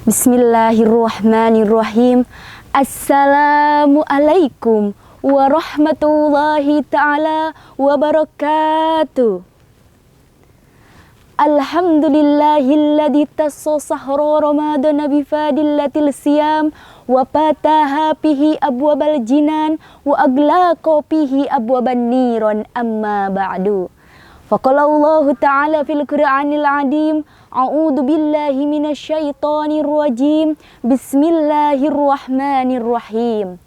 Bismillahirrahmanirrahim. Assalamualaikum warahmatullahi ta'ala wabarakatuh. Alhamdulillahilladzi tassasahra ramadana bifadillatil siyam wa fataha bihi abwabal jinan wa aglaqa bihi abwaban niran amma ba'du. Faqala Allah Ta'ala fil Qur'anil Adim, a'udzu billahi minasyaitonir rajim. Bismillahirrahmanirrahim.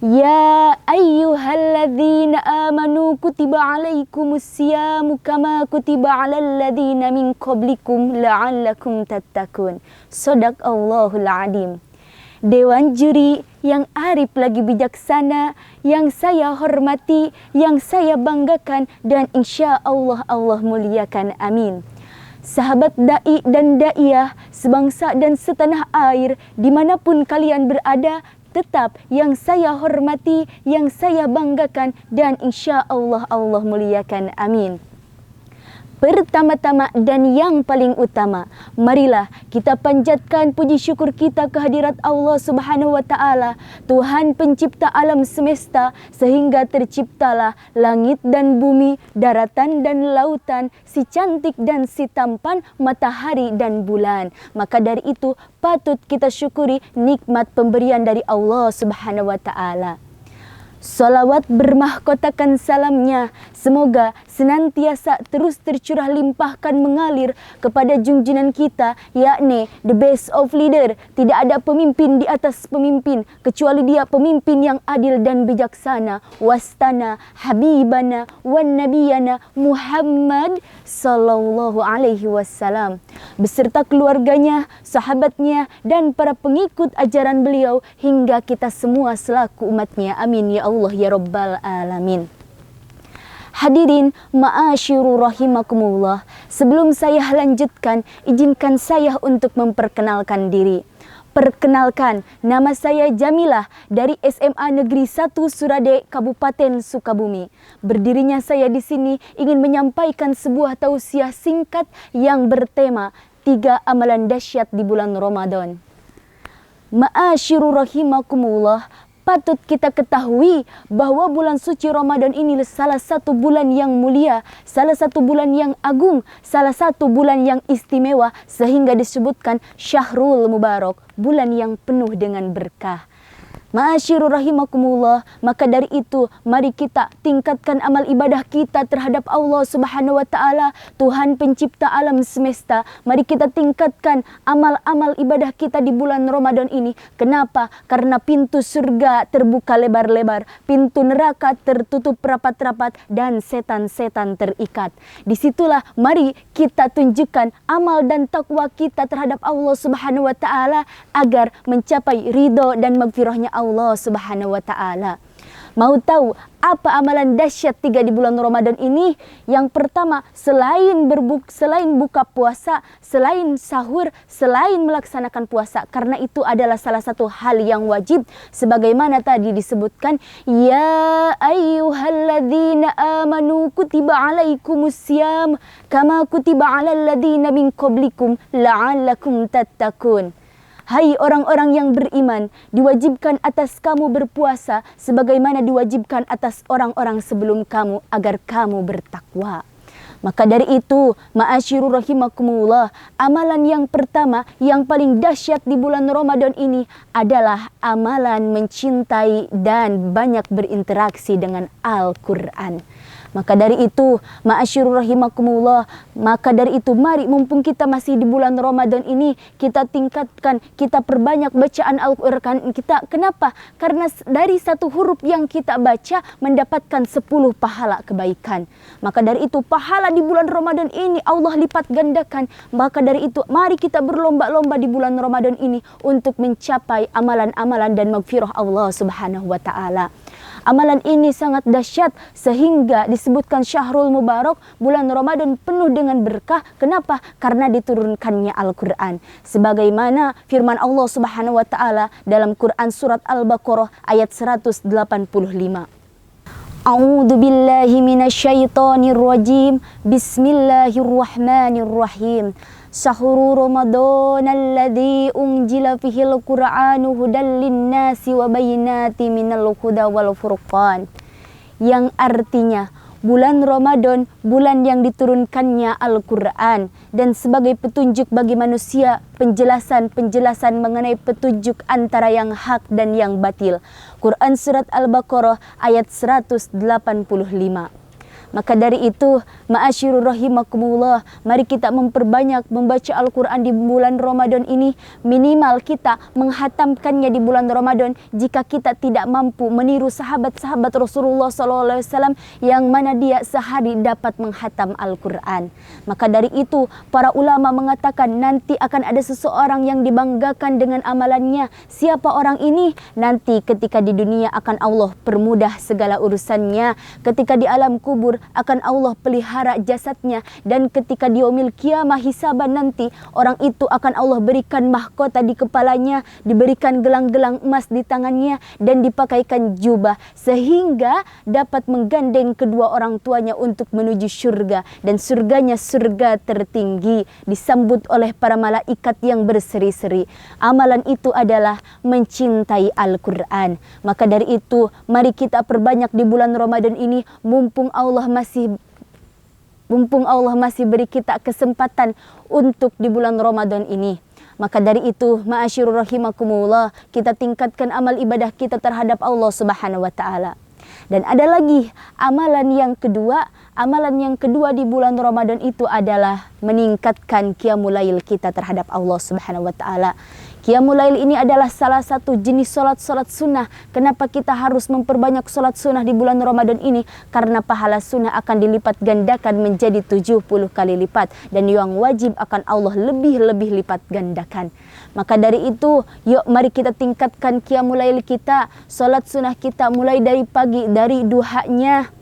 Ya ayyuhalladzina amanu kutiba alaikumus siyamu kama kutiba alal ladzina min qablikum la'allakum tattaqun. Shadaqallahul Adim. Dewan juri yang arif lagi bijaksana, yang saya hormati, yang saya banggakan, dan insya Allah Allah muliakan, amin. Sahabat da'i dan da'iyah, sebangsa dan setanah air, dimanapun kalian berada, tetap yang saya hormati, yang saya banggakan, dan insya Allah Allah muliakan, amin. Pertama-tama dan yang paling utama, marilah kita panjatkan puji syukur kita kehadirat Allah Subhanahu wa Ta'ala, Tuhan pencipta alam semesta, sehingga terciptalah langit dan bumi, daratan dan lautan, si cantik dan si tampan, matahari dan bulan. Maka dari itu patut kita syukuri nikmat pemberian dari Allah Subhanahu wa Ta'ala. Salawat bermahkotakan salamnya, semoga senantiasa terus tercurah limpahkan mengalir kepada junjungan kita, yakni the best of leader. Tidak ada pemimpin di atas pemimpin, kecuali dia pemimpin yang adil dan bijaksana. Wastana habibana wan nabiyana Muhammad sallallahu alaihi wasallam, beserta keluarganya, sahabatnya, dan para pengikut ajaran beliau, hingga kita semua selaku umatnya, amin ya Allah ya Rabbal Alamin. Hadirin ma'asyiru rahimakumullah, sebelum saya lanjutkan, izinkan saya untuk memperkenalkan diri. Perkenalkan, nama saya Jamilah dari SMA Negeri 1 Surade, Kabupaten Sukabumi. Berdirinya saya di sini ingin menyampaikan sebuah tausiah singkat yang bertema 3 amalan dahsyat di bulan Ramadan. Ma'asyiru rahimakumullah, patut kita ketahui bahwa bulan suci Ramadan ini salah satu bulan yang mulia, salah satu bulan yang agung, salah satu bulan yang istimewa, sehingga disebutkan Syahrul Mubarak, bulan yang penuh dengan berkah. Ma'asyiru rahimakumullah, maka dari itu mari kita tingkatkan amal ibadah kita terhadap Allah Subhanahu wa Ta'ala, Tuhan pencipta alam semesta. Mari kita tingkatkan amal-amal ibadah kita di bulan Ramadan ini. Kenapa? Karena pintu surga terbuka lebar-lebar, pintu neraka tertutup rapat-rapat, dan setan-setan terikat. Disitulah mari kita tunjukkan amal dan takwa kita terhadap Allah Subhanahu wa Ta'ala agar mencapai ridho dan magfirahnya Allah Subhanahu wa Ta'ala. Mau tahu apa amalan dahsyat 3 di bulan Ramadan ini? Yang pertama, selain buka puasa, selain sahur, selain melaksanakan puasa, karena itu adalah salah satu hal yang wajib, sebagaimana tadi disebutkan, ya ayyuhalladzina amanu kutiba alaikumus syiyam kama kutiba alal ladzina min qablikum la'allakum tattaqun. Hai orang-orang yang beriman, diwajibkan atas kamu berpuasa sebagaimana diwajibkan atas orang-orang sebelum kamu agar kamu bertakwa. Maka dari itu, ma'asyiru rahimakumullah, amalan yang pertama yang paling dahsyat di bulan Ramadan ini adalah amalan mencintai dan banyak berinteraksi dengan Al-Quran. Maka dari itu, ma'asyiru rahimakumullah, maka dari itu mari mumpung kita masih di bulan Ramadan ini, kita tingkatkan, kita perbanyak bacaan Al-Quran kita. Kenapa? Karena dari satu huruf yang kita baca mendapatkan 10 pahala kebaikan. Maka dari itu pahala di bulan Ramadan ini Allah lipat gandakan. Maka dari itu mari kita berlomba-lomba di bulan Ramadan ini untuk mencapai amalan-amalan dan magfirah Allah Subhanahu wa Ta'ala. Amalan ini sangat dahsyat sehingga disebutkan Syahrul Mubarak, bulan Ramadan penuh dengan berkah. Kenapa? Karena diturunkannya Al-Quran. Sebagaimana firman Allah Subhanahu wa Ta'ala dalam Quran surat Al-Baqarah ayat 185. A'udzu billahi minasyaitonir rajim. Bismillahirrahmanirrahim. Syahru Ramadan alladzi unzila fihil Qur'anu hudal linnasi wa bayyinatin minal huda wal furqan. Yang artinya bulan Ramadan, bulan yang diturunkannya Al-Quran, dan sebagai petunjuk bagi manusia, penjelasan mengenai petunjuk antara yang hak dan yang batil. Quran Surat Al-Baqarah ayat 185. Maka dari itu, ma'asyirur rahimakumullah, mari kita memperbanyak membaca Al-Quran di bulan Ramadan ini. Minimal kita menghatamkannya di bulan Ramadan jika kita tidak mampu meniru sahabat-sahabat Rasulullah SAW yang mana dia sehari dapat menghatam Al-Quran. Maka dari itu, para ulama mengatakan nanti akan ada seseorang yang dibanggakan dengan amalannya. Siapa orang ini? Nanti ketika di dunia akan Allah permudah segala urusannya. Ketika di alam kubur akan Allah pelihara jasadnya, dan ketika di yaumil kiamah hisaban nanti, orang itu akan Allah berikan mahkota di kepalanya, diberikan gelang-gelang emas di tangannya, dan dipakaikan jubah sehingga dapat menggandeng kedua orang tuanya untuk menuju surga, dan surganya surga tertinggi, disambut oleh para malaikat yang berseri-seri. Amalan itu adalah mencintai Al-Quran. Maka dari itu, mari kita perbanyak di bulan Ramadan ini, mumpung Allah masih beri kita kesempatan untuk di bulan Ramadan ini. Maka dari itu, ma'asyirur rahimakumullah, kita tingkatkan amal ibadah kita terhadap Allah Subhanahu wa taala. Dan ada lagi amalan yang kedua di bulan Ramadan itu adalah meningkatkan qiyamul lail kita terhadap Allah Subhanahu wa taala. Qiyamul lail ini adalah salah satu jenis salat sunnah. Kenapa kita harus memperbanyak salat sunnah di bulan Ramadan ini? Karena pahala sunnah akan dilipat gandakan menjadi 70 kali lipat, dan yang wajib akan Allah lebih lipat gandakan. Maka dari itu, yuk mari kita tingkatkan qiyamul lail kita, salat sunnah kita, mulai dari pagi, dari duhanya,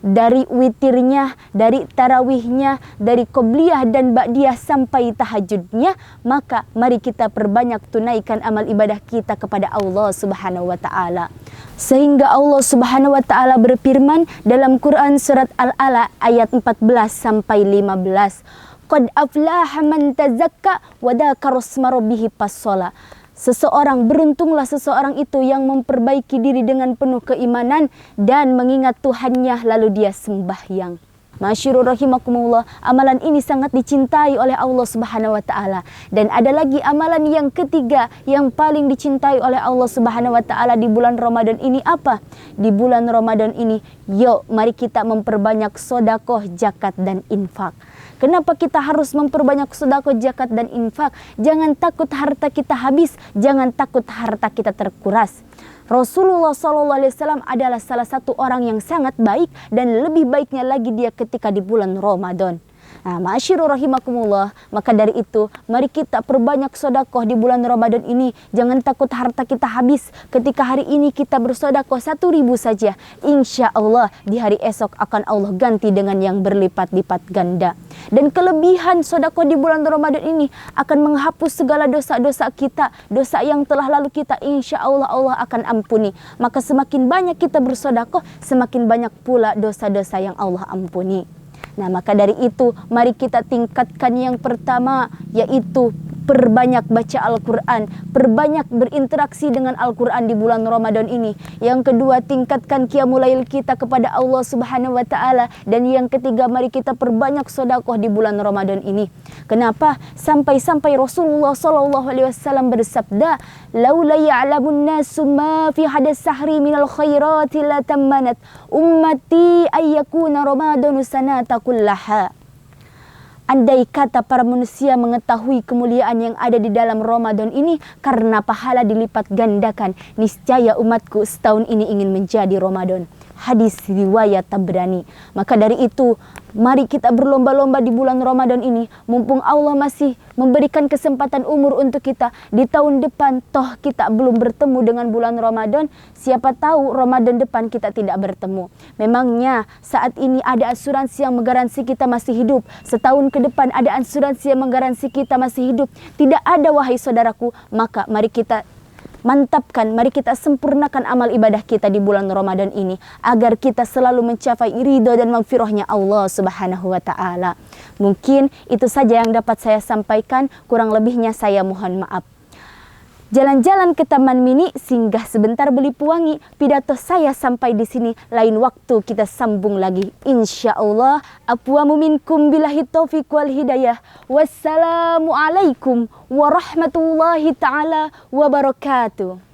dari witirnya, dari tarawihnya, dari qobliyah dan ba'diyah sampai tahajudnya. Maka mari kita perbanyak tunaikan amal ibadah kita kepada Allah Subhanahu wa taala. Sehingga Allah Subhanahu wa taala berfirman dalam Quran Surat Al-Ala ayat 14 sampai 15. Qad aflaha man tazakka wa dzakara isma rabbih fashala. Beruntunglah seseorang itu yang memperbaiki diri dengan penuh keimanan dan mengingat Tuhannya lalu dia sembahyang. Masyurur rahimakumullah, amalan ini sangat dicintai oleh Allah Subhanahu wa taala. Dan ada lagi amalan yang ketiga yang paling dicintai oleh Allah Subhanahu wa taala di bulan Ramadan ini apa? Di bulan Ramadan ini, yuk mari kita memperbanyak sedekah, zakat dan infak. Kenapa kita harus memperbanyak sedekah, zakat dan infak? Jangan takut harta kita habis, jangan takut harta kita terkuras. Rasulullah SAW adalah salah satu orang yang sangat baik, dan lebih baiknya lagi dia ketika di bulan Ramadan. Nah, ma'asyirur rahimakumullah, maka dari itu mari kita perbanyak sedekah di bulan Ramadan ini. Jangan takut harta kita habis. Ketika hari ini kita bersedekah 1.000 saja, insya Allah di hari esok akan Allah ganti dengan yang berlipat-lipat ganda. Dan kelebihan sedekah di bulan Ramadan ini akan menghapus segala dosa-dosa kita, dosa yang telah lalu kita, insya Allah Allah akan ampuni. Maka semakin banyak kita bersedekah, semakin banyak pula dosa-dosa yang Allah ampuni. Nah, maka dari itu mari kita tingkatkan yang pertama, yaitu perbanyak baca Al-Quran, perbanyak berinteraksi dengan Al-Quran di bulan Ramadan ini. Yang kedua, tingkatkan qiyamul lail kita kepada Allah Subhanahu wa taala. Dan yang ketiga, mari kita perbanyak sedekah di bulan Ramadan ini. Kenapa? Sampai-sampai Rasulullah SAW bersabda, "Laula ya'lamun nasu ma fi hadas sahri minal khairati la tammanat ummati ayyakuna ramadanu sanata kullaha." Andai kata para manusia mengetahui kemuliaan yang ada di dalam Ramadan ini, karena pahala dilipat gandakan, niscaya umatku setahun ini ingin menjadi Ramadan. Hadis riwayat Tabrani. Maka dari itu, mari kita berlomba-lomba di bulan Ramadan ini. Mumpung Allah masih memberikan kesempatan umur untuk kita. Di tahun depan, toh kita belum bertemu dengan bulan Ramadan. Siapa tahu Ramadan depan kita tidak bertemu. Memangnya saat ini ada asuransi yang menggaransi kita masih hidup. Setahun ke depan ada asuransi yang menggaransi kita masih hidup. Tidak ada, wahai saudaraku. Maka mari kita mantapkan, mari kita sempurnakan amal ibadah kita di bulan Ramadan ini agar kita selalu mencapai ridho dan maghfirahnya Allah Subhanahu wa taala. Mungkin itu saja yang dapat saya sampaikan, kurang lebihnya saya mohon maaf. Jalan-jalan ke Taman Mini, singgah sebentar beli pewangi. Pidato saya sampai di sini. Lain waktu kita sambung lagi. Insya Allah. Aqwamu minkum billahi taufiq wal hidayah. Wassalamualaikum warahmatullahi ta'ala wabarakatuh.